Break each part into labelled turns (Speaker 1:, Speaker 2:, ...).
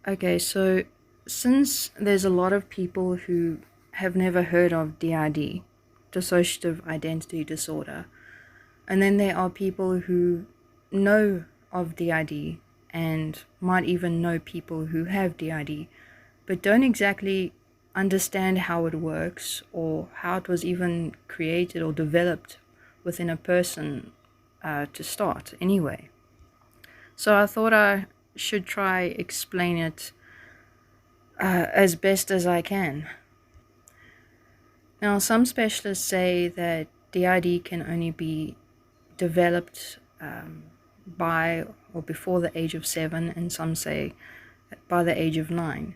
Speaker 1: Okay, so since there's a lot of people who have never heard of DID, dissociative identity disorder, and then there are people who know of DID and might even know people who have DID, but don't exactly understand how it works or how it was even created or developed within a person to start anyway. So I thought I should try explain it as best as I can. Now, some specialists say that DID can only be developed by or before the age of 7, and some say by the age of 9.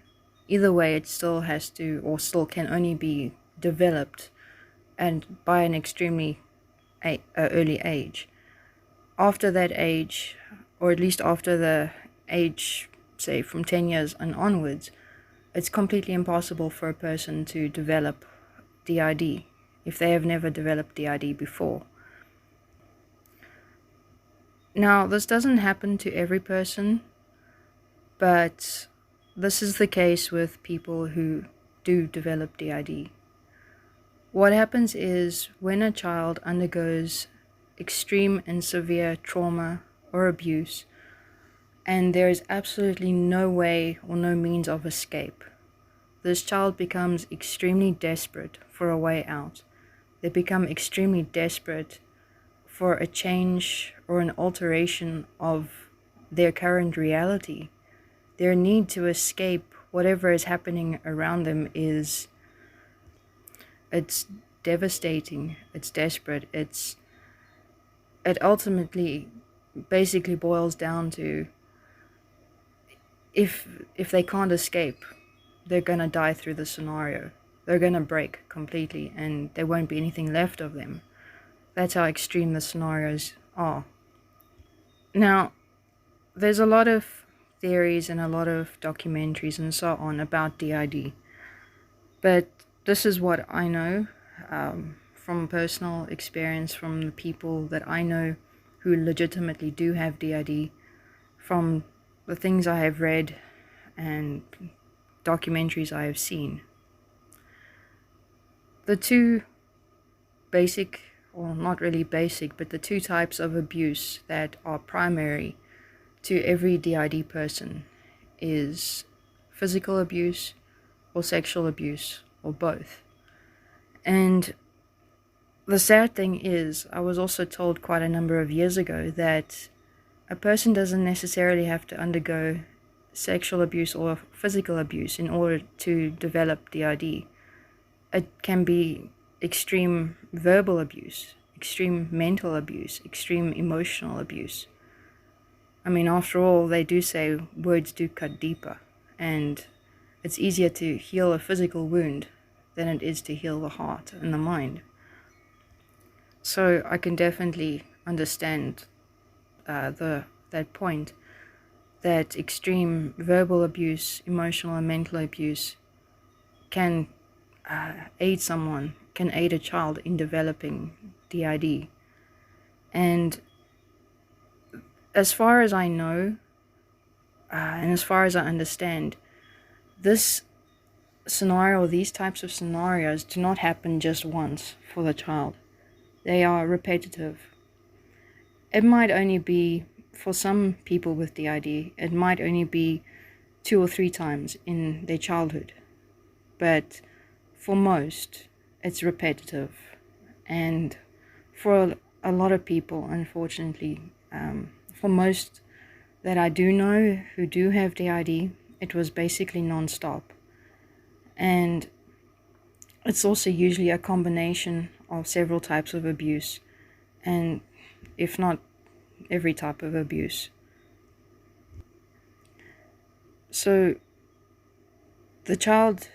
Speaker 1: Either way, it still has to, or still can only be developed and by an extremely early age. After that age, or at least after the age, say from 10 years and onwards, it's completely impossible for a person to develop DID if they have never developed DID before. Now, this doesn't happen to every person, but this is the case with people who do develop DID. What happens is when a child undergoes extreme and severe trauma or abuse, and there is absolutely no way or no means of escape, this child becomes extremely desperate for a way out. They become extremely desperate for a change or an alteration of their current reality. Their need to escape whatever is happening around them it's devastating, it's desperate, it ultimately basically boils down to if they can't escape, they're going to die through the scenario. They're going to break completely and there won't be anything left of them. That's how extreme the scenarios are. Now, there's a lot of theories and a lot of documentaries and so on about DID, but this is what I know from personal experience, from the people that I know who legitimately do have DID, from the things I have read and documentaries I have seen. The two basic, or not really basic, but the two types of abuse that are primary to every DID person is physical abuse or sexual abuse, or both. And the sad thing is, I was also told quite a number of years ago that a person doesn't necessarily have to undergo sexual abuse or physical abuse in order to develop DID. It can be extreme verbal abuse, extreme mental abuse, extreme emotional abuse. I mean, after all, they do say words do cut deeper, and it's easier to heal a physical wound than it is to heal the heart and the mind. So I can definitely understand that point, that extreme verbal abuse, emotional and mental abuse can aid someone, can aid a child in developing DID. And as far as I know, and as far as I understand, this scenario, these types of scenarios do not happen just once for the child. They are repetitive. It might only be, for some people with DID, it might only be 2 or 3 times in their childhood. But for most, it's repetitive. And for a lot of people, unfortunately, for most that I do know who do have DID, it was basically non-stop. And it's also usually a combination of several types of abuse, and if not every type of abuse. So the child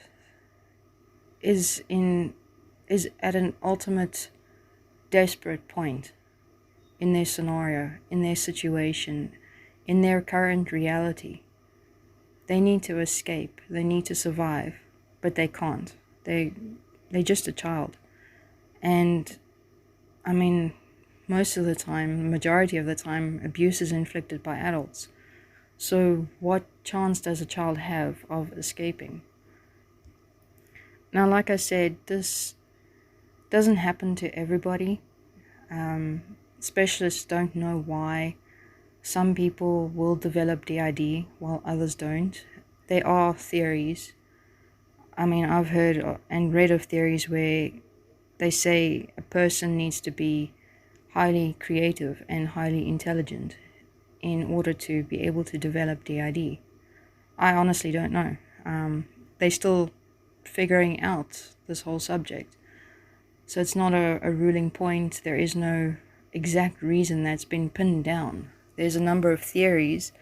Speaker 1: is at an ultimate desperate point in their scenario, in their situation, in their current reality. They need to escape, they need to survive, but they can't. They're just a child. And I mean, most of the time, majority of the time, abuse is inflicted by adults. So what chance does a child have of escaping? Now, like I said, this doesn't happen to everybody. Specialists don't know why some people will develop DID while others don't. There are theories. I mean, I've heard and read of theories where they say a person needs to be highly creative and highly intelligent in order to be able to develop DID. I honestly don't know. They're still figuring out this whole subject. So it's not a ruling point. There is no exact reason that's been pinned down. There's a number of theories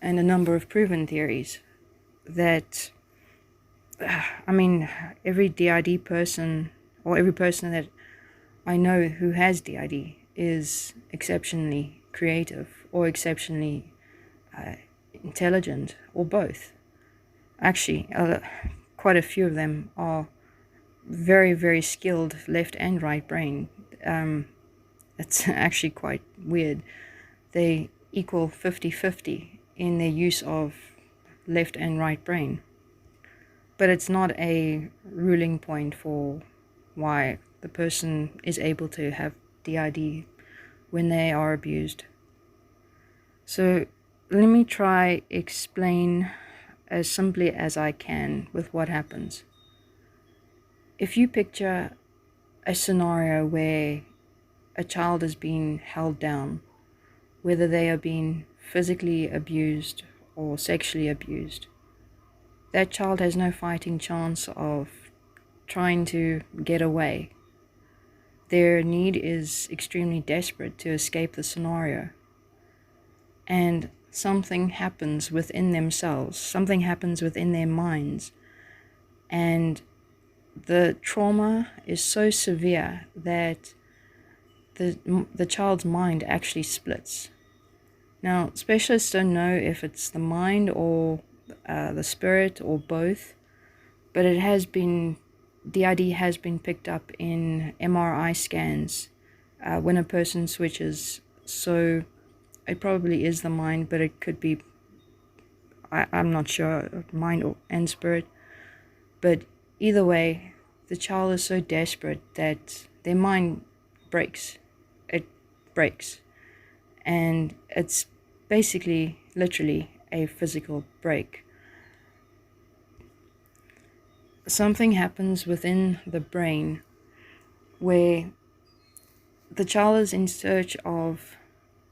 Speaker 1: and a number of proven theories that, I mean, every DID person or every person that I know who has DID is exceptionally creative or exceptionally intelligent or both. Actually, quite a few of them are very, very skilled left and right brain. It's actually quite weird. They equal 50-50 in their use of left and right brain. But it's not a ruling point for why the person is able to have DID when they are abused. So let me try explain as simply as I can with what happens. If you picture a scenario where a child is being held down, whether they are being physically abused or sexually abused, that child has no fighting chance of trying to get away. Their need is extremely desperate to escape the scenario. And something happens within themselves, something happens within their minds, and the trauma is so severe that the child's mind actually splits. Now, specialists don't know if it's the mind or the spirit or both, but it has been, DID has been picked up in MRI scans when a person switches. So it probably is the mind, but it could be, I'm not sure, mind and spirit. But either way, the child is so desperate that their mind breaks. It breaks. And it's basically, literally, a physical break. Something happens within the brain where the child is in search of,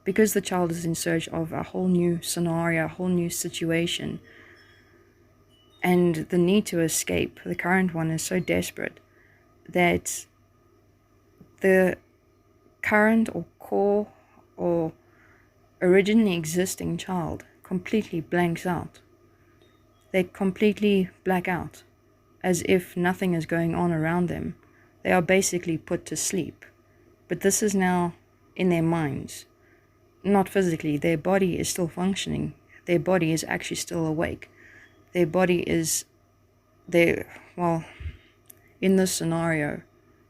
Speaker 1: because the child is in search of a whole new scenario, a whole new situation, and the need to escape, the current one is so desperate that the current or core or originally existing child completely blanks out. They completely black out, as if nothing is going on around them. They are basically put to sleep. But this is now in their minds, not physically. Their body is still functioning. Their body is actually still awake. Their body is, in this scenario,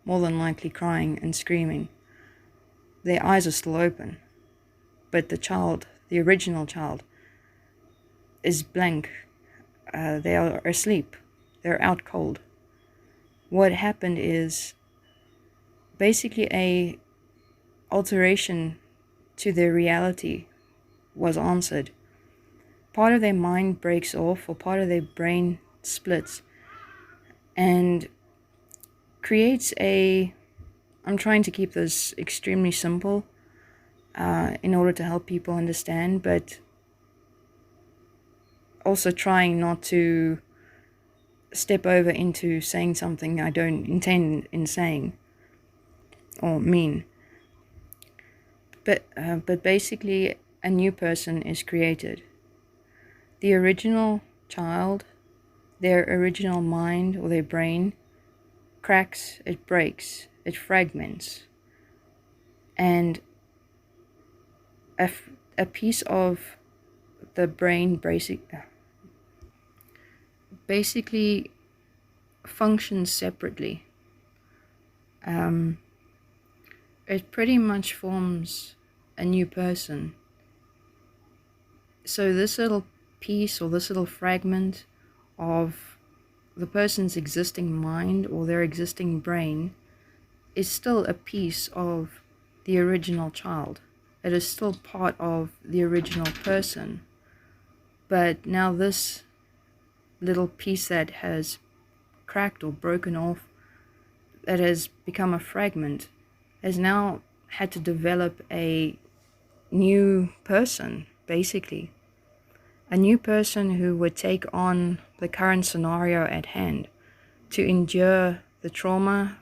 Speaker 1: more than likely crying and screaming. Their eyes are still open. But the child, the original child, is blank. They are asleep. They're out cold. What happened is basically a alteration to their reality was answered. Part of their mind breaks off, or part of their brain splits, and creates I'm trying to keep this extremely simple in order to help people understand, but also trying not to step over into saying something I don't intend in saying or mean. But basically, a new person is created. The original child, their original mind or their brain, cracks, it breaks, it fragments. And a piece of the brain basically functions separately. It pretty much forms a new person. So this little piece or this little fragment of the person's existing mind or their existing brain is still a piece of the original child. It is still part of the original person. But now this little piece that has cracked or broken off, that has become a fragment, has now had to develop a new person, basically. A new person who would take on the current scenario at hand, to endure the trauma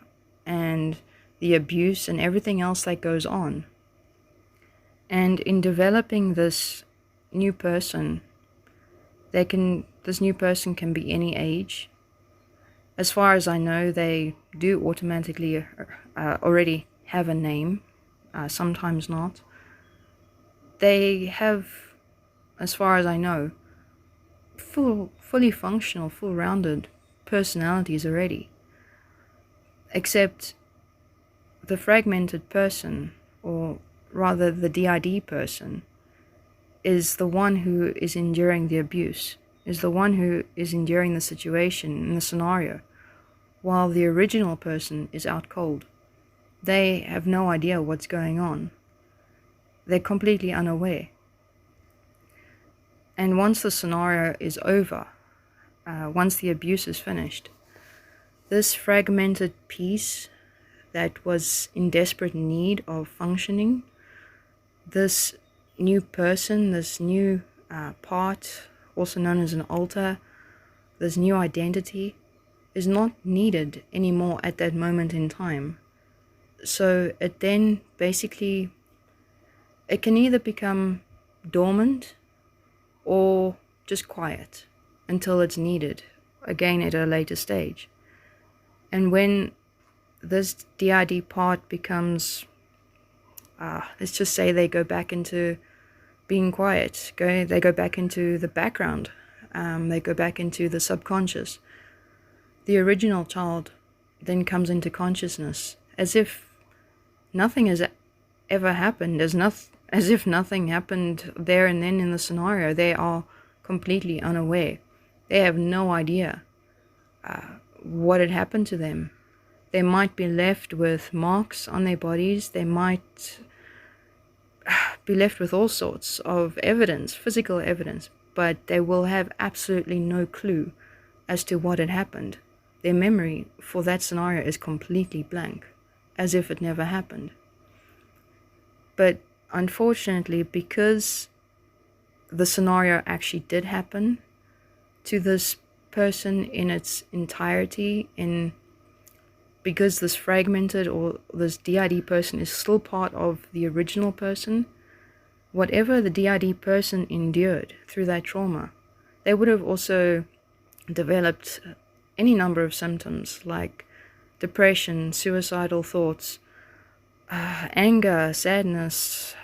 Speaker 1: and the abuse and everything else that goes on. And in developing this new person, this new person can be any age. As far as I know, they do automatically already have a name, sometimes not. They have, as far as I know, fully functional, full-rounded personalities already. Except the fragmented person, or rather the DID person, is the one who is enduring the abuse, is the one who is enduring the situation and the scenario, while the original person is out cold. They have no idea what's going on. They're completely unaware. And once the scenario is over, once the abuse is finished, this fragmented piece that was in desperate need of functioning, this new person, this new part, also known as an alter, this new identity, is not needed anymore at that moment in time. So it then basically, it can either become dormant or just quiet until it's needed, again at a later stage. And when this DID part becomes, let's just say they go back into being quiet, they go back into the background, they go back into the subconscious, the original child then comes into consciousness, as if nothing has ever happened, as if nothing happened there and then in the scenario. They are completely unaware. They have no idea what had happened to them. They might be left with marks on their bodies. They might be left with all sorts of evidence, physical evidence, but they will have absolutely no clue as to what had happened. Their memory for that scenario is completely blank, as if it never happened. But unfortunately, because the scenario actually did happen to this person in its entirety, because this fragmented or this DID person is still part of the original person, whatever the DID person endured through that trauma, they would have also developed any number of symptoms like depression, suicidal thoughts, anger, sadness,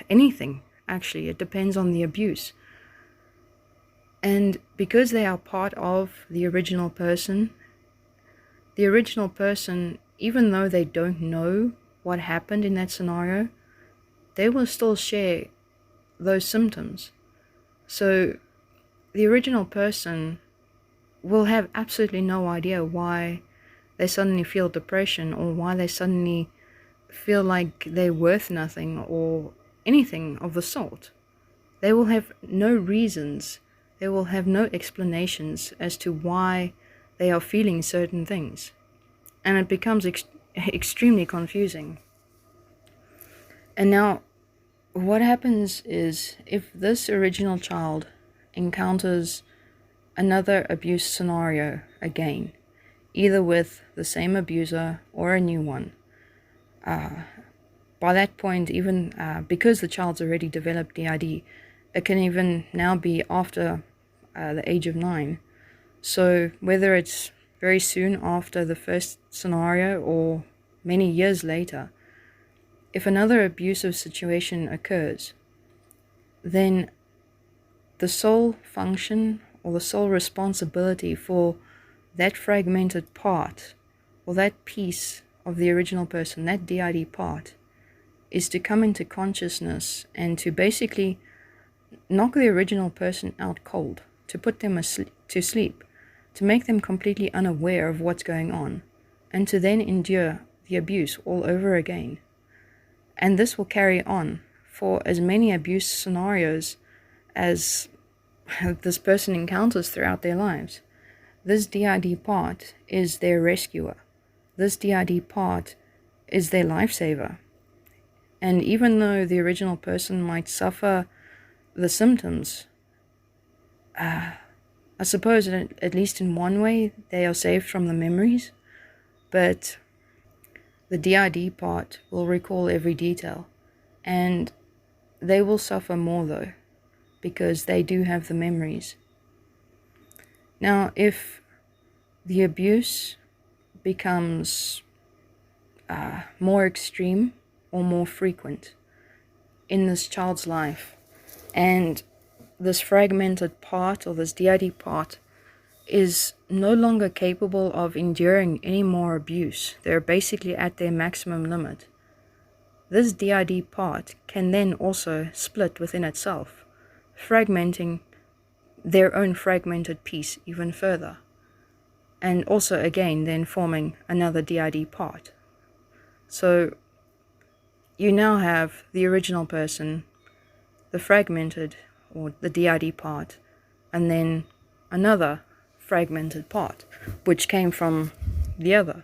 Speaker 1: anything, actually. It depends on the abuse. And because they are part of the original person, even though they don't know what happened in that scenario, they will still share those symptoms. So the original person will have absolutely no idea why they suddenly feel depression, or why they suddenly feel like they're worth nothing, or anything of the sort. They will have no reasons, they will have no explanations as to why they are feeling certain things. And it becomes extremely confusing. And now, what happens is, if this original child encounters another abuse scenario again, either with the same abuser or a new one, by that point, even because the child's already developed DID, it can even now be after the age of 9. So whether it's very soon after the first scenario or many years later, if another abusive situation occurs, then the sole function or the sole responsibility for that fragmented part or that piece of the original person, that DID part, is to come into consciousness and to basically knock the original person out cold, to put them to sleep, to make them completely unaware of what's going on, and to then endure the abuse all over again. And this will carry on for as many abuse scenarios as this person encounters throughout their lives. This DID part is their rescuer. This DID part is their lifesaver. And even though the original person might suffer the symptoms, I suppose at least in one way they are saved from the memories, but the DID part will recall every detail, and they will suffer more though, because they do have the memories. Now, if the abuse becomes more extreme or more frequent in this child's life, and this fragmented part, or this DID part, is no longer capable of enduring any more abuse, they're basically at their maximum limit, this DID part can then also split within itself, fragmenting their own fragmented piece even further, and also again then forming another DID part. So you now have the original person, the fragmented or the DID part, and then another fragmented part which came from the other.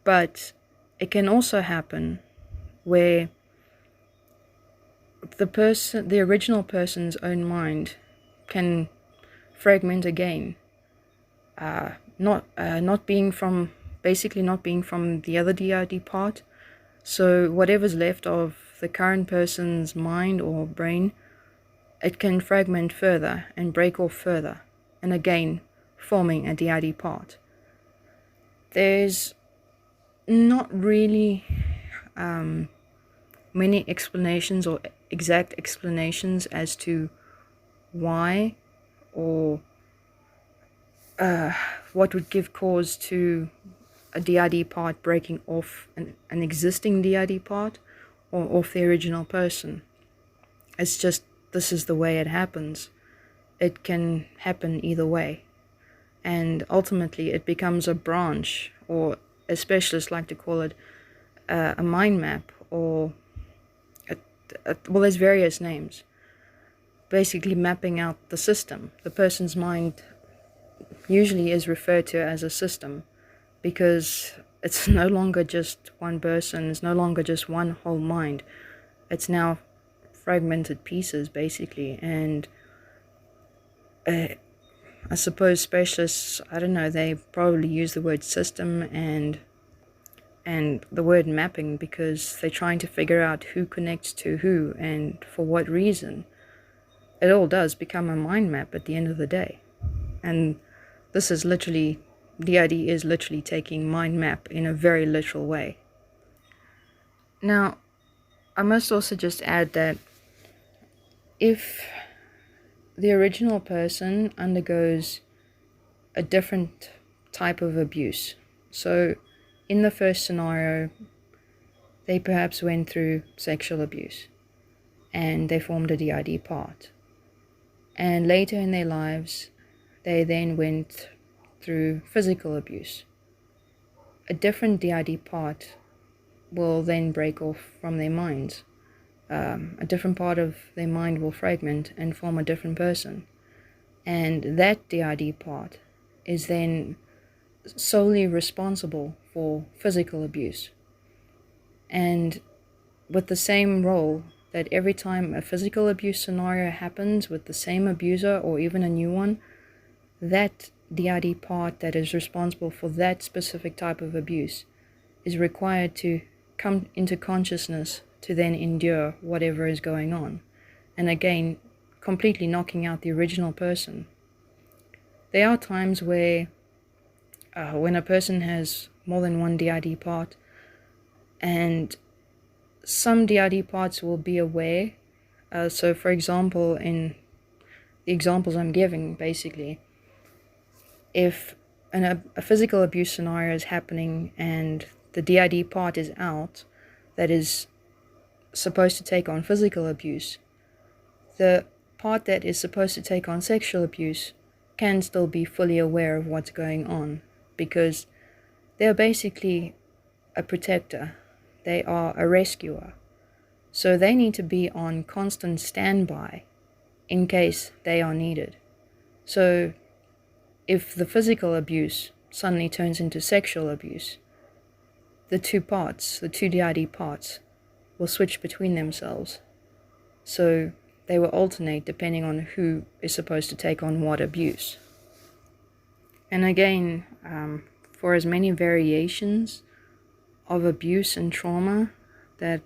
Speaker 1: But it can also happen where the original person's own mind can fragment again, not being from the other DID part. So whatever's left of the current person's mind or brain, it can fragment further and break off further, and again forming a DID part. There's not really many explanations or exact explanations as to why or what would give cause to a DID part breaking off an existing DID part or off the original person. It's just, this is the way it happens. It can happen either way. And ultimately it becomes a branch, or as specialists like to call it, a mind map, or well, there's various names. Basically mapping out the system. The person's mind usually is referred to as a system, because it's no longer just one person, it's no longer just one whole mind. It's now fragmented pieces, basically. And I suppose specialists, I don't know, they probably use the word system and the word mapping because they're trying to figure out who connects to who and for what reason. It all does become a mind map at the end of the day. And this is literally, DID is literally taking mind map in a very literal way. Now, I must also just add that if the original person undergoes a different type of abuse, so in the first scenario, they perhaps went through sexual abuse and they formed a DID part. And later in their lives, they then went through physical abuse. A different DID part will then break off from their minds. A different part of their mind will fragment and form a different person. And that DID part is then solely responsible for physical abuse. And with the same role, that every time a physical abuse scenario happens with the same abuser or even a new one, that DID part that is responsible for that specific type of abuse is required to come into consciousness to then endure whatever is going on, and again completely knocking out the original person. There are times where when a person has more than one DID part, and some DID parts will be aware. So for example, in the examples I'm giving, basically, if a physical abuse scenario is happening and the DID part is out, that is supposed to take on physical abuse, the part that is supposed to take on sexual abuse can still be fully aware of what's going on, because they're basically a protector. They are a rescuer. So they need to be on constant standby in case they are needed. So if the physical abuse suddenly turns into sexual abuse, the two parts, the two DID parts, will switch between themselves. So they will alternate depending on who is supposed to take on what abuse. And again, for as many variations of abuse and trauma that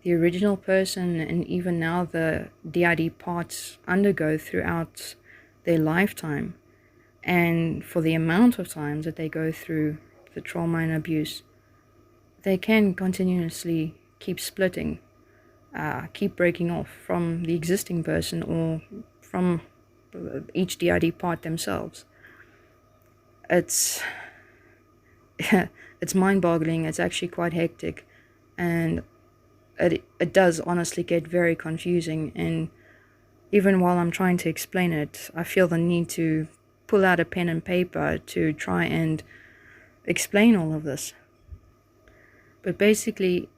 Speaker 1: the original person and even now the DID parts undergo throughout their lifetime, and for the amount of times that they go through the trauma and abuse, they can continuously keep splitting, keep breaking off from the existing person or from each DID part themselves. It's it's mind-boggling. It's actually quite hectic, and it does honestly get very confusing. And even while I'm trying to explain it, I feel the need to pull out a pen and paper to try and explain all of this. But basically,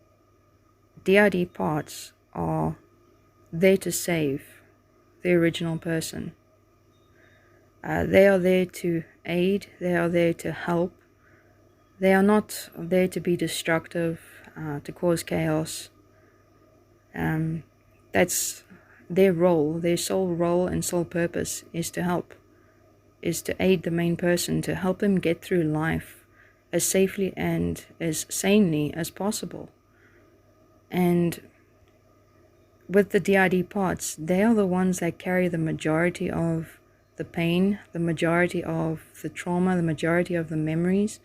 Speaker 1: DID parts are there to save the original person. They are there to aid, they are there to help. They are not there to be destructive, to cause chaos. That's their role, their sole role and sole purpose is to help, is to aid the main person, to help them get through life as safely and as sanely as possible. And with the DID parts, they are the ones that carry the majority of the pain, the majority of the trauma, the majority of the memories,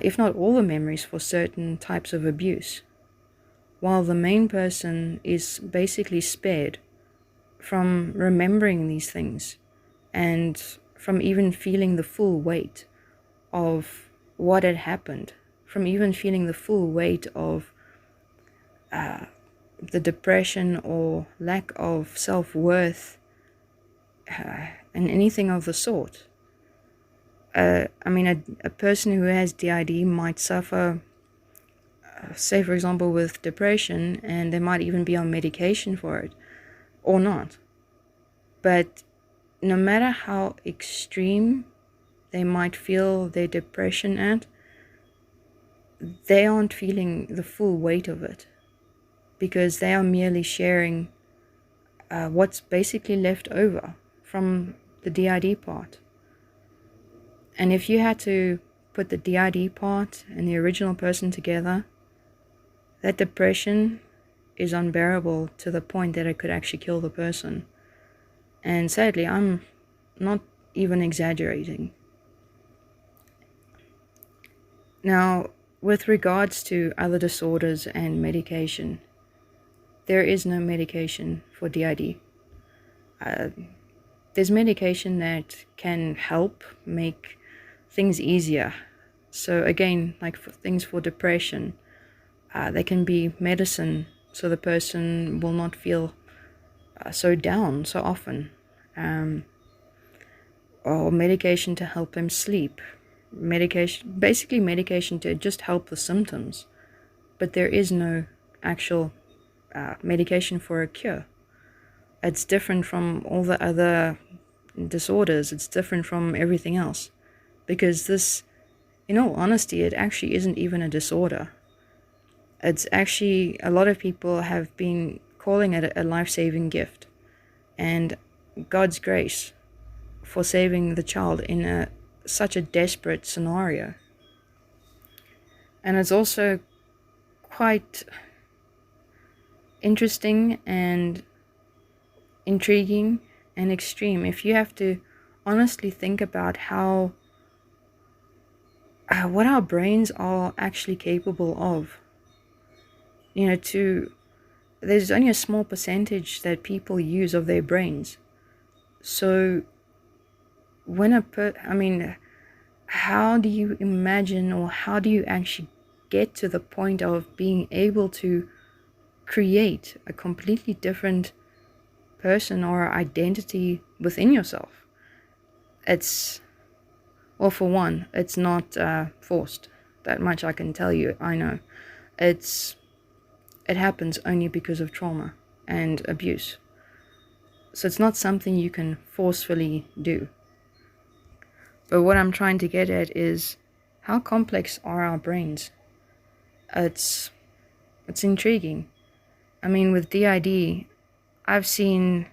Speaker 1: if not all the memories for certain types of abuse, while the main person is basically spared from remembering these things and from even feeling the full weight of what had happened, from even feeling the full weight of the depression or lack of self-worth and anything of the sort. A person who has DID might suffer, say for example with depression, and they might even be on medication for it, or not. But no matter how extreme they might feel their depression at, they aren't feeling the full weight of it, because they are merely sharing what's basically left over from the DID part. And if you had to put the DID part and the original person together, that depression is unbearable to the point that it could actually kill the person. And sadly, I'm not even exaggerating. Now, with regards to other disorders and medication, there is no medication for DID. There's medication that can help make things easier. So again, like for things for depression, they can be medicine so the person will not feel so down so often, or medication to help them sleep, basically medication to just help the symptoms, but there is no actual medication for a cure. It's different from all the other disorders, it's different from everything else, because this, in all honesty, it actually isn't even a disorder. It's actually, a lot of people have been calling it a life-saving gift, and God's grace for saving the child in such a desperate scenario. And it's also quite interesting and intriguing and extreme if you have to honestly think about how what our brains are actually capable of. There's only a small percentage that people use of their brains. So when how do you imagine, or how do you actually get to the point of being able to create a completely different person or identity within yourself. It's, well, for one, it's not forced. That much I can tell you, I know. It happens only because of trauma and abuse. So it's not something you can forcefully do. But what I'm trying to get at is, how complex are our brains? It's intriguing. I mean, with DID, I've seen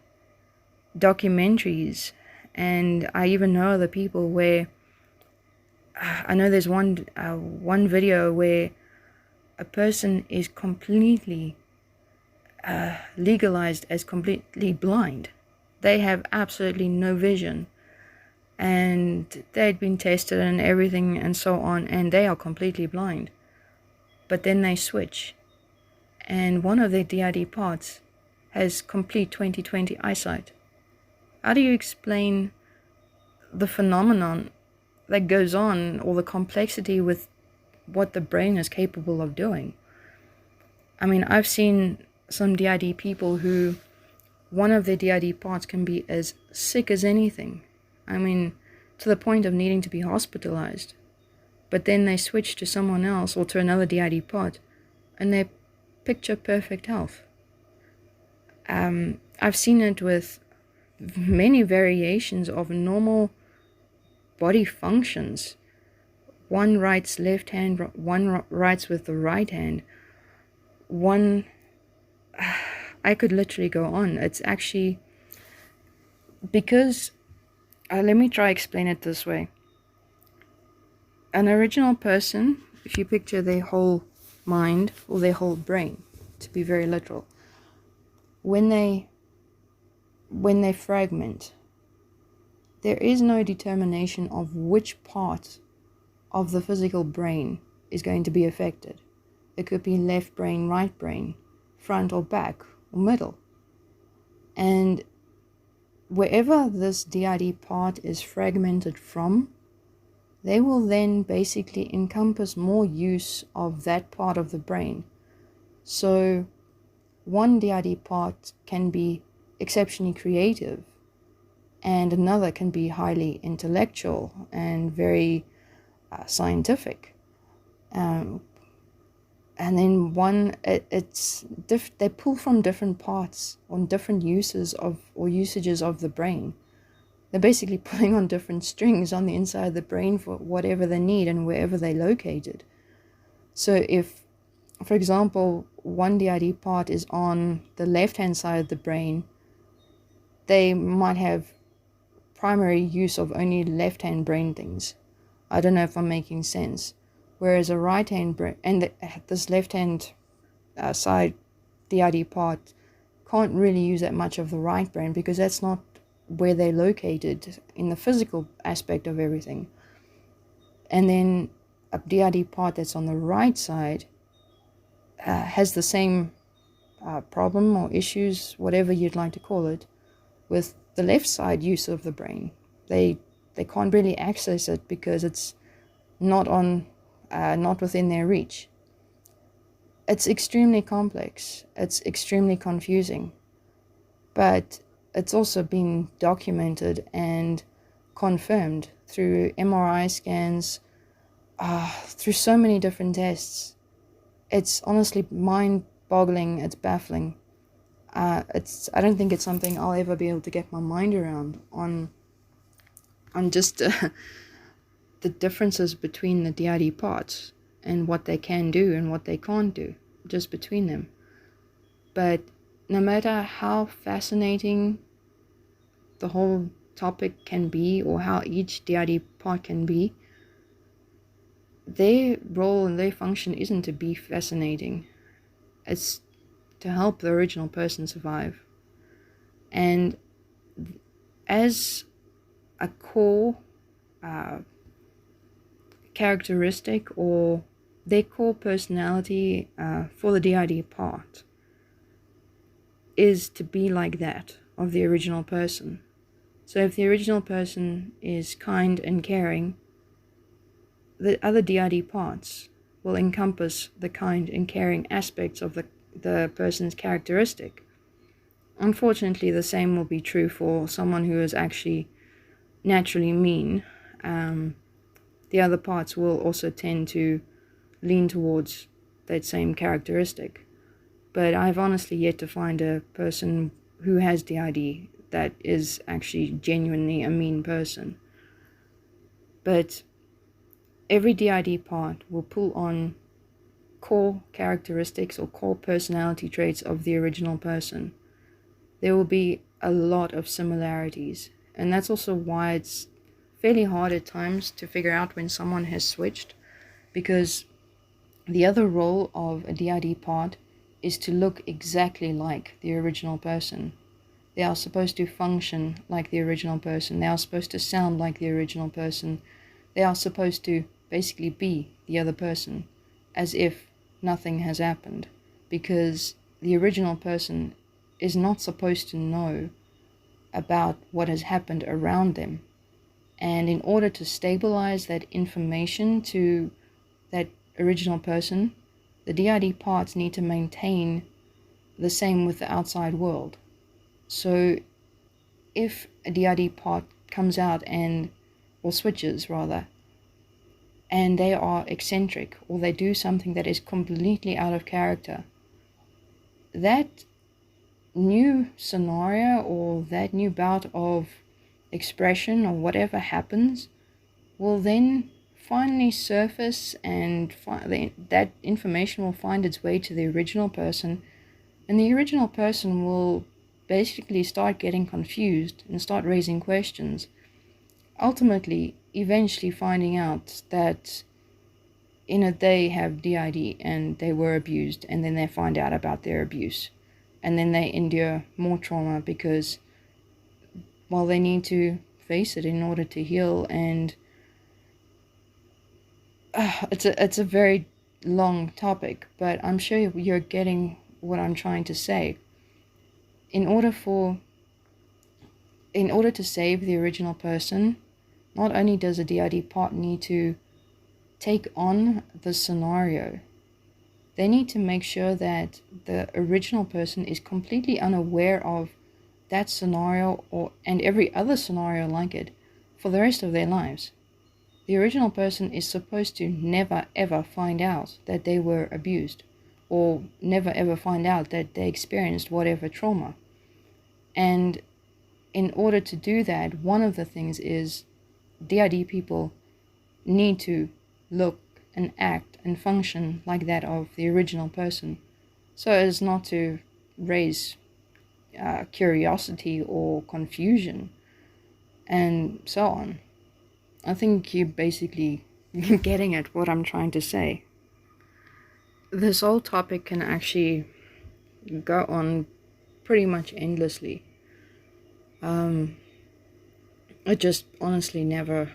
Speaker 1: documentaries, and I even know other people where, I know there's one video where a person is completely legalized as completely blind. They have absolutely no vision, and they'd been tested and everything and so on, and they are completely blind. But then they switch, and one of their DID parts has complete 20/20 eyesight. How do you explain the phenomenon that goes on, or the complexity with what the brain is capable of doing? I mean, I've seen some DID people who one of their DID parts can be as sick as anything. I mean, to the point of needing to be hospitalized. But then they switch to someone else or to another DID part, and they're picture perfect health. I've seen it with many variations of normal body functions. One writes left hand, one writes with the right hand. One, I could literally go on. It's actually because, let me try explain it this way. An original person, if you picture their whole mind or their whole brain, to be very literal, when they fragment, there is no determination of which part of the physical brain is going to be affected. It could be left brain, right brain, front or back, or middle. And wherever this DID part is fragmented from, they will then basically encompass more use of that part of the brain. So one DID part can be exceptionally creative, and another can be highly intellectual and very scientific. And then one, they pull from different parts on different uses of or usages of the brain. They're basically pulling on different strings on the inside of the brain for whatever they need and wherever they're located. So if, for example, one DID part is on the left-hand side of the brain, they might have primary use of only left-hand brain things. I don't know if I'm making sense. Whereas a right-hand brain, and this left-hand side DID part can't really use that much of the right brain because that's not where they're located in the physical aspect of everything. And then a DID part that's on the right side has the same problem or issues, whatever you'd like to call it, with the left side use of the brain. They can't really access it because it's not within their reach. It's extremely complex. It's extremely confusing. But it's also been documented and confirmed through MRI scans, through so many different tests. It's honestly mind-boggling. It's baffling. I don't think it's something I'll ever be able to get my mind around on just the differences between the DID parts and what they can do and what they can't do, just between them. But no matter how fascinating the whole topic can be, or how each DID part can be, their role and their function isn't to be fascinating. It's to help the original person survive. And as a core characteristic, or their core personality for the DID part, is to be like that of the original person. So if the original person is kind and caring, the other DID parts will encompass the kind and caring aspects of the person's characteristic. Unfortunately, the same will be true for someone who is actually naturally mean. The other parts will also tend to lean towards that same characteristic. But I've honestly yet to find a person who has DID that is actually genuinely a mean person. But every DID part will pull on core characteristics or core personality traits of the original person. There will be a lot of similarities, and that's also why it's fairly hard at times to figure out when someone has switched, because the other role of a DID part is to look exactly like the original person. They are supposed to function like the original person. They are supposed to sound like the original person. They are supposed to basically be the other person, as if nothing has happened, because the original person is not supposed to know about what has happened around them. And in order to stabilize that information to that original person, the DID parts need to maintain the same with the outside world. So if a DID part comes out or switches rather, and they are eccentric, or they do something that is completely out of character, that new scenario or that new bout of expression or whatever happens will then finally surface, and that information will find its way to the original person, and the original person will basically start getting confused and start raising questions, ultimately eventually finding out that they have DID and they were abused, and then they find out about their abuse, and then they endure more trauma because, well, they need to face it in order to heal. And it's a very long topic, but I'm sure you're getting what I'm trying to say. In order to save the original person, not only does a DID part need to take on the scenario, they need to make sure that the original person is completely unaware of that scenario and every other scenario like it for the rest of their lives. The original person is supposed to never ever find out that they were abused, or never ever find out that they experienced whatever trauma. And in order to do that, one of the things is DID people need to look and act and function like that of the original person, so as not to raise curiosity or confusion and so on. I think you're basically getting at what I'm trying to say. This whole topic can actually go on pretty much endlessly. It just honestly never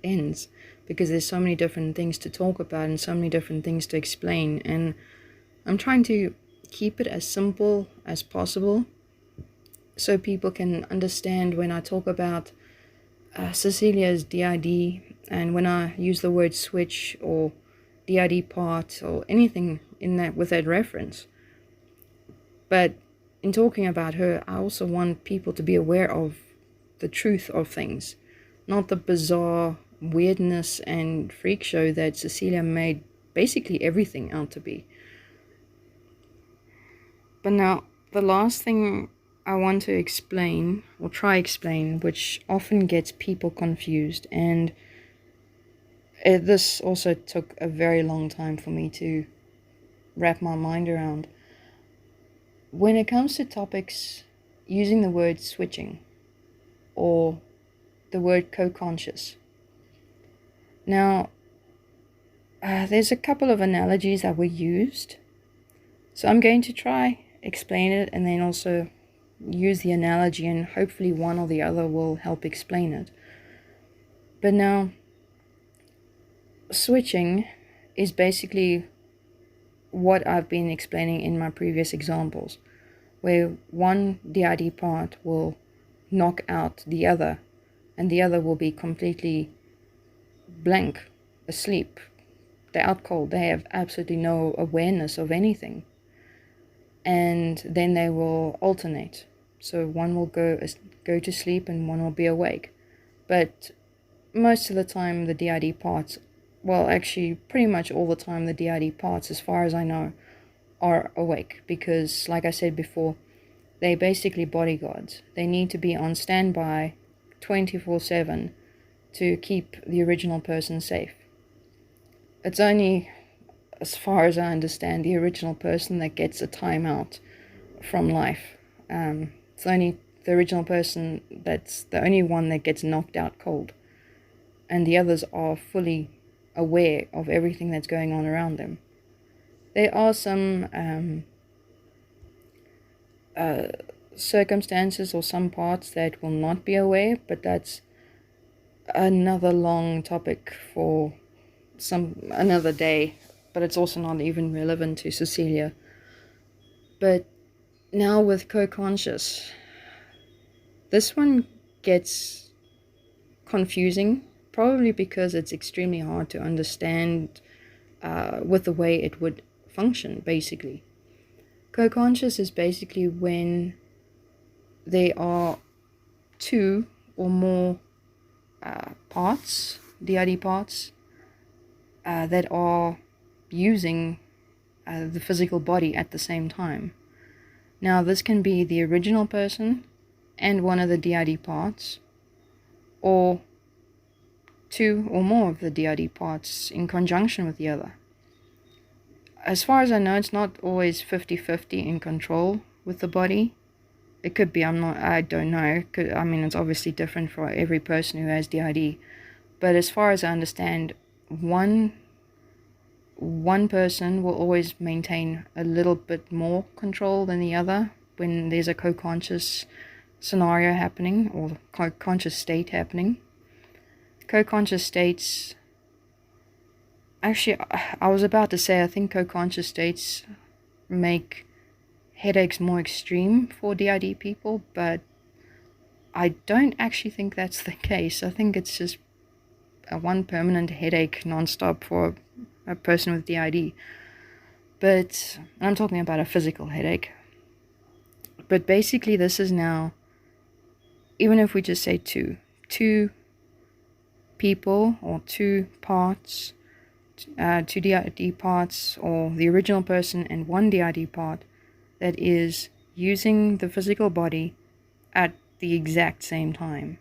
Speaker 1: ends, because there's so many different things to talk about and so many different things to explain, and I'm trying to keep it as simple as possible so people can understand when I talk about Cecilia's DID, and when I use the word switch or DID part or anything with that reference. But in talking about her, I also want people to be aware of the truth of things, not the bizarre weirdness and freak show that Cecilia made basically everything out to be. But now, the last thing I want to explain, or try explain, which often gets people confused, and this also took a very long time for me to wrap my mind around. When it comes to topics using the word switching or the word co-conscious, now there's a couple of analogies that were used, so I'm going to try explain it and then also use the analogy, and hopefully one or the other will help explain it. But now, switching is basically what I've been explaining in my previous examples, where one DID part will knock out the other, and the other will be completely blank, asleep. They're out cold. They have absolutely no awareness of anything. And then they will alternate. So one will go to sleep and one will be awake. But most of the time the DID parts, well, actually pretty much all the time the DID parts, as far as I know, are awake, because like I said before, they're basically bodyguards. They need to be on standby 24/7 to keep the original person safe. It's only, as far as I understand, the original person that gets a timeout from life. It's only the original person that's the only one that gets knocked out cold, and the others are fully aware of everything that's going on around them. There are some circumstances or some parts that will not be aware, but that's another long topic for another day, but it's also not even relevant to Cecilia. But now with Coconscious, this one gets confusing, probably because it's extremely hard to understand with the way it would function, basically. Coconscious is basically when there are two or more parts, DID parts, that are using the physical body at the same time. Now, this can be the original person and one of the DID parts, or two or more of the DID parts in conjunction with the other. As far as I know, it's not always 50-50 in control with the body. It could be, I don't know. It's obviously different for every person who has DID. But as far as I understand, one person will always maintain a little bit more control than the other when there's a co-conscious scenario happening, or co-conscious state happening. Co-conscious states, actually, I was about to say, I think co-conscious states make headaches more extreme for DID people, but I don't actually think that's the case. I think it's just one permanent headache non-stop for a person with DID. But I'm talking about a physical headache. But basically this is now, even if we just say two people or two parts, two DID parts, or the original person and one DID part that is using the physical body at the exact same time.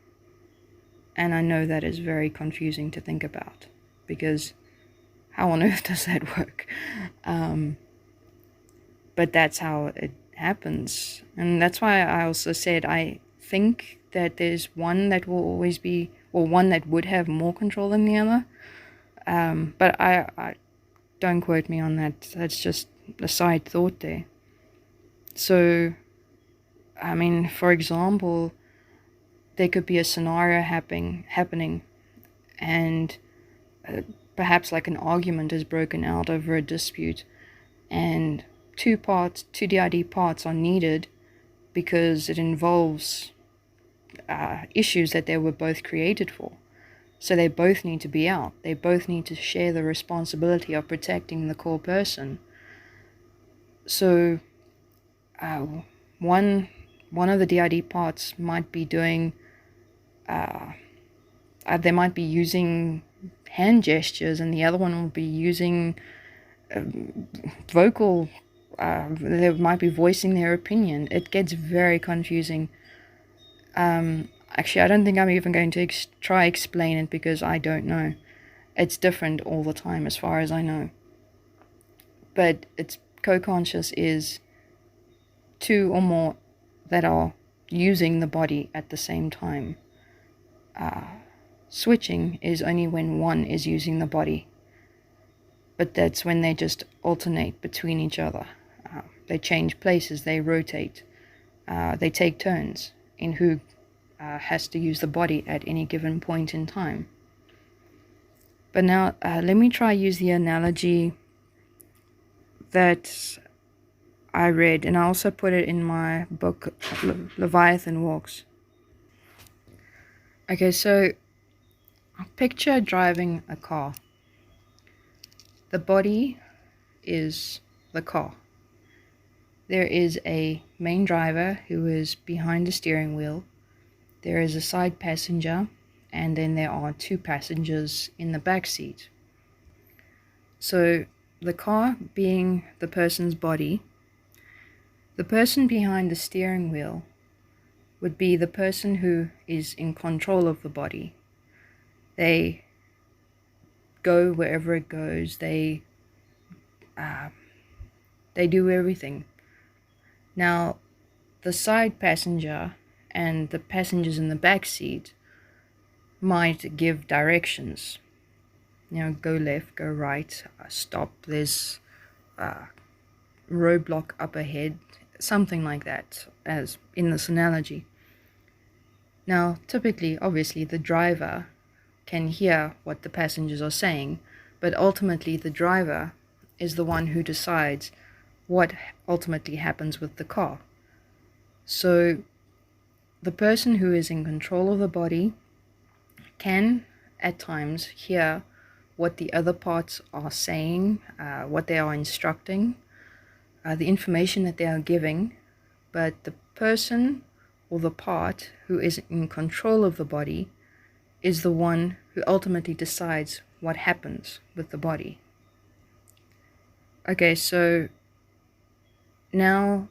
Speaker 1: And I know that is very confusing to think about, because how on earth does that work? But that's how it happens. And that's why I also said I think that there's one that will always be, or one that would have more control than the other. But I don't quote me on that. That's just a side thought there. So, for example, there could be a scenario happening, and perhaps like an argument is broken out over a dispute, and two DID parts are needed because it involves issues that they were both created for. So they both need to be out. They both need to share the responsibility of protecting the core person. So one of the DID parts might be doing, they might be using hand gestures, and the other one will be using vocal, they might be voicing their opinion. It gets very confusing. Actually, I don't think I'm even going to try explain it, because I don't know. It's different all the time as far as I know. But it's co-conscious is two or more that are using the body at the same time. Switching is only when one is using the body, but that's when they just alternate between each other. They change places, they rotate, they take turns in who has to use the body at any given point in time. But now let me try use the analogy that I read, and I also put it in my book, Leviathan Walks. Okay, so picture driving a car. The body is the car. there is a main driver who is behind the steering wheel, there is a side passenger, and then there are 2 passengers in the back seat. So the car being the person's body, the person behind the steering wheel would be the person who is in control of the body. They go wherever it goes. They do everything. Now, the side passenger and the passengers in the back seat might give directions. Go left, go right, stop, there's a roadblock up ahead, something like that, as in this analogy. Now, typically, obviously, the driver can hear what the passengers are saying, but ultimately the driver is the one who decides what ultimately happens with the car. So the person who is in control of the body can at times hear what the other parts are saying, what they are instructing, the information that they are giving, but the person or the part who is in control of the body is the one who ultimately decides what happens with the body. Okay, so now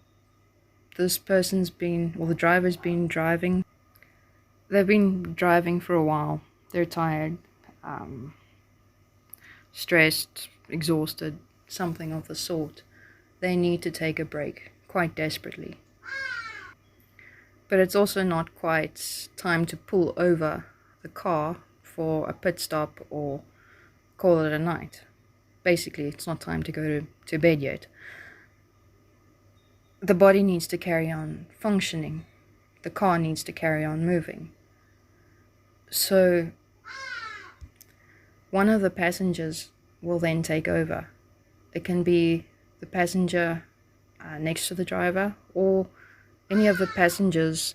Speaker 1: this person's the driver's been driving. They've been driving for a while. They're tired, stressed, exhausted, something of the sort. They need to take a break, quite desperately. But it's also not quite time to pull over the car for a pit stop or call it a night. Basically, it's not time to go to bed yet. The body needs to carry on functioning. The car needs to carry on moving. So one of the passengers will then take over. It can be the passenger next to the driver or any of the passengers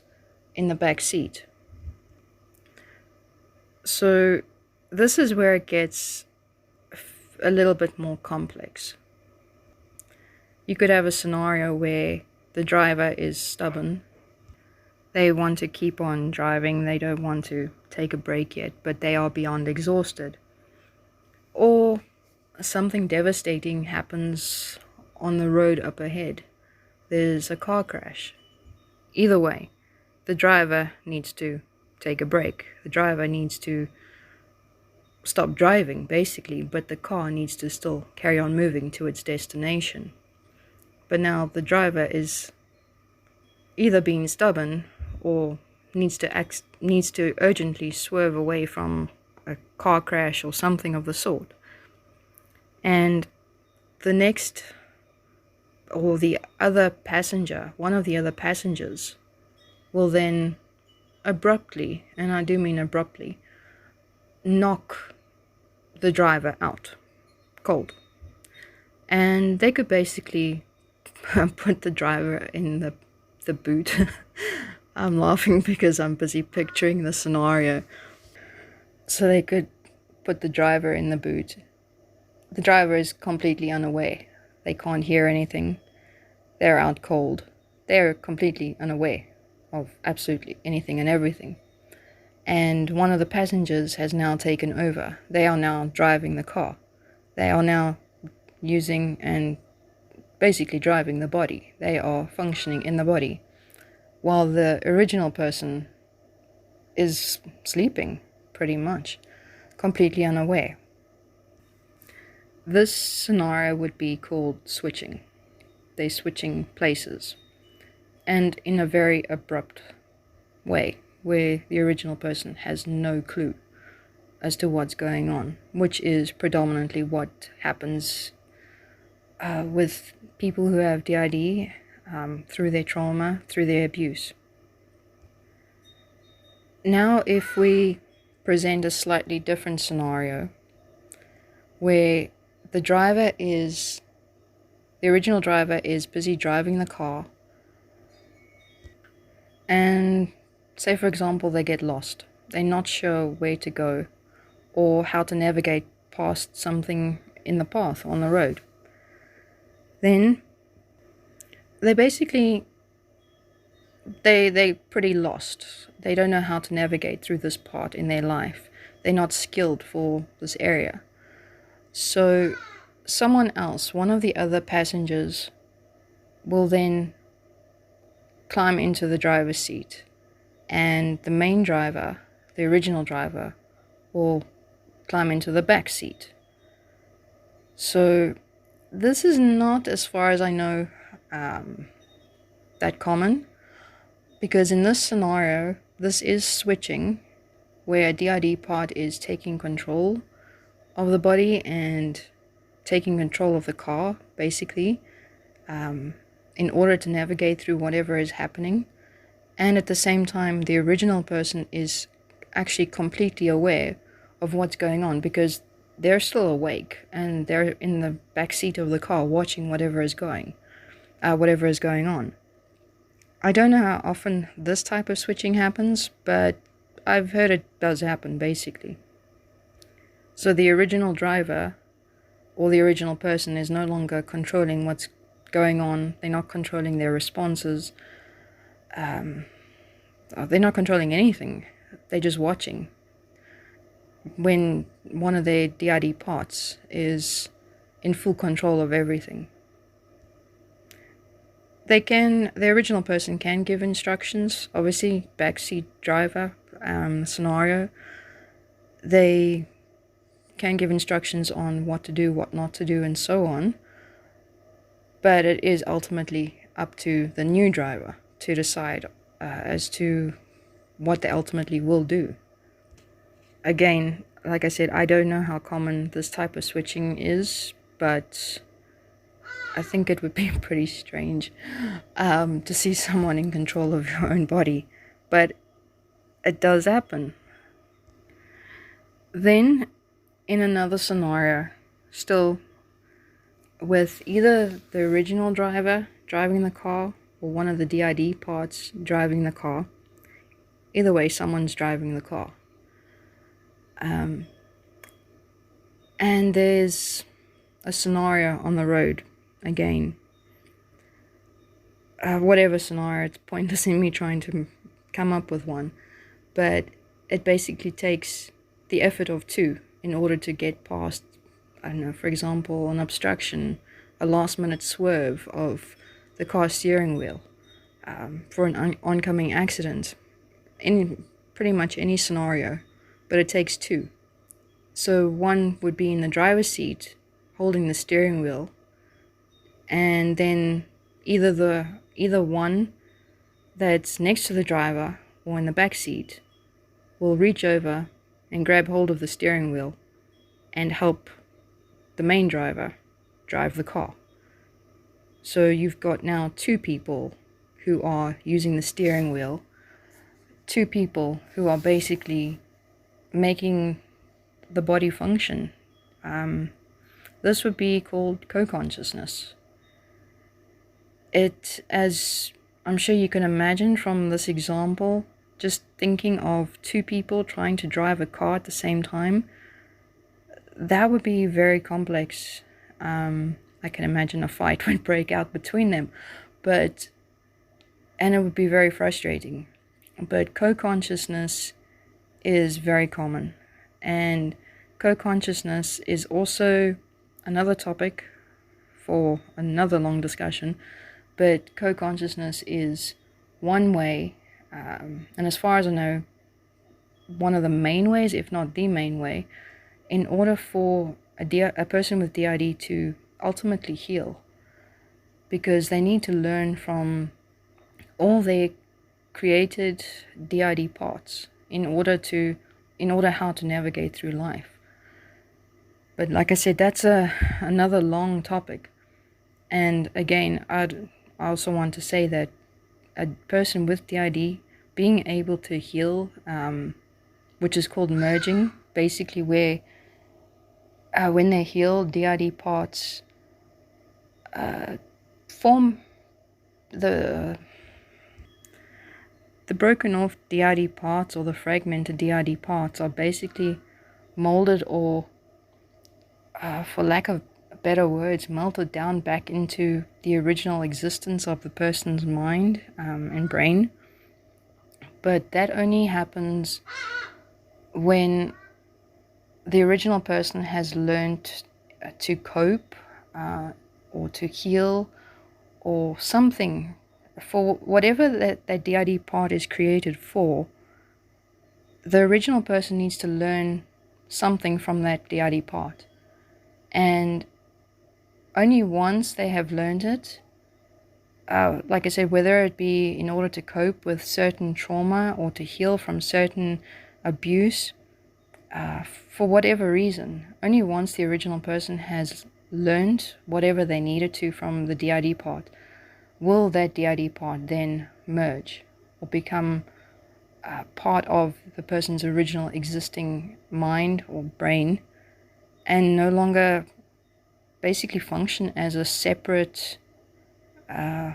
Speaker 1: in the back seat. So this is where it gets a little bit more complex. You could have a scenario where the driver is stubborn. They want to keep on driving. They don't want to take a break yet, but they are beyond exhausted. Or something devastating happens on the road up ahead. There's a car crash. Either way, the driver needs to take a break. The driver needs to stop driving, basically, but the car needs to still carry on moving to its destination. But now the driver is either being stubborn or needs to urgently swerve away from a car crash or something of the sort. And the next, or the other passenger, one of the other passengers, will then abruptly, and I do mean abruptly, knock the driver out cold. And they could basically put the driver in the boot. I'm laughing because I'm busy picturing the scenario. So they could put the driver in the boot. The driver is completely unaware. They can't hear anything. They're out cold. They're completely unaware of absolutely anything and everything. And one of the passengers has now taken over. They are now driving the car. They are now using and basically driving the body. They are functioning in the body, while the original person is sleeping, pretty much, completely unaware. This scenario would be called switching. They're switching places, and in a very abrupt way, where the original person has no clue as to what's going on, which is predominantly what happens with people who have DID through their trauma, through their abuse. Now, if we present a slightly different scenario where the original driver is busy driving the car, and say, for example, they get lost. They're not sure where to go or how to navigate past something in the path on the road. Then they basically, they're pretty lost. They don't know how to navigate through this part in their life. They're not skilled for this area. So someone else, one of the other passengers, will then climb into the driver's seat, and the main driver, the original driver, will climb into the back seat. So this is not, as far as I know, that common, because in this scenario, this is switching, where a DID part is taking control of the body and taking control of the car, basically, in order to navigate through whatever is happening. And at the same time, the original person is actually completely aware of what's going on, because they're still awake and they're in the back seat of the car watching whatever is going on. I don't know how often this type of switching happens, but I've heard it does happen, basically. So the original driver, or the original person, is no longer controlling what's going on. They're not controlling their responses. They're not controlling anything. They're just watching. When one of their DID parts is in full control of everything. The original person can give instructions, obviously, backseat driver scenario. They can give instructions on what to do, what not to do, and so on. But it is ultimately up to the new driver to decide as to what they ultimately will do. Again, like I said, I don't know how common this type of switching is, but I think it would be pretty strange to see someone in control of your own body. But it does happen. Then, in another scenario, still with either the original driver driving the car or one of the DID parts driving the car, either way, someone's driving the car. And there's a scenario on the road, again. Whatever scenario, it's pointless in me trying to come up with one. But it basically takes the effort of two in order to get past, I don't know, for example, an obstruction, a last-minute swerve of the car steering wheel, for an oncoming accident, in pretty much any scenario, but it takes two. So one would be in the driver's seat, holding the steering wheel, and then either one that's next to the driver or in the back seat will reach over and grab hold of the steering wheel and help the main driver drive the car. So you've got now two people who are using the steering wheel, two people who are basically making the body function. This would be called Coconsciousness. It, as I'm sure you can imagine from this example, just thinking of two people trying to drive a car at the same time, that would be very complex. I can imagine a fight would break out between them, and it would be very frustrating. But co-consciousness is very common, and co-consciousness is also another topic for another long discussion, but co-consciousness is one way, and as far as I know, one of the main ways, if not the main way, in order for a person with DID to ultimately heal, because they need to learn from all their created DID parts in order how to navigate through life. But like I said, that's another long topic. And again, I also want to say that a person with DID being able to heal, which is called merging, basically where when they heal, DID parts form the broken off DID parts, or the fragmented DID parts, are basically molded, or for lack of better words, melted down back into the original existence of the person's mind and brain. But that only happens when the original person has learned to cope or to heal or something for whatever that DID part is created for. The original person needs to learn something from that DID part. And only once they have learned it, like I said, whether it be in order to cope with certain trauma or to heal from certain abuse, for whatever reason, only once the original person has learned whatever they needed to from the DID part, will that DID part then merge or become part of the person's original existing mind or brain, and no longer basically function as a separate, they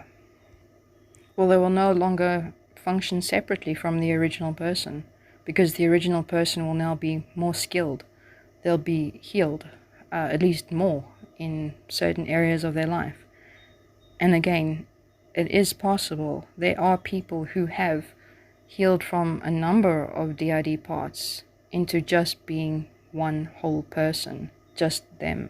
Speaker 1: will no longer function separately from the original person, because the original person will now be more skilled. They'll be healed, at least more, in certain areas of their life. And again, it is possible. There are people who have healed from a number of DID parts into just being one whole person, just them.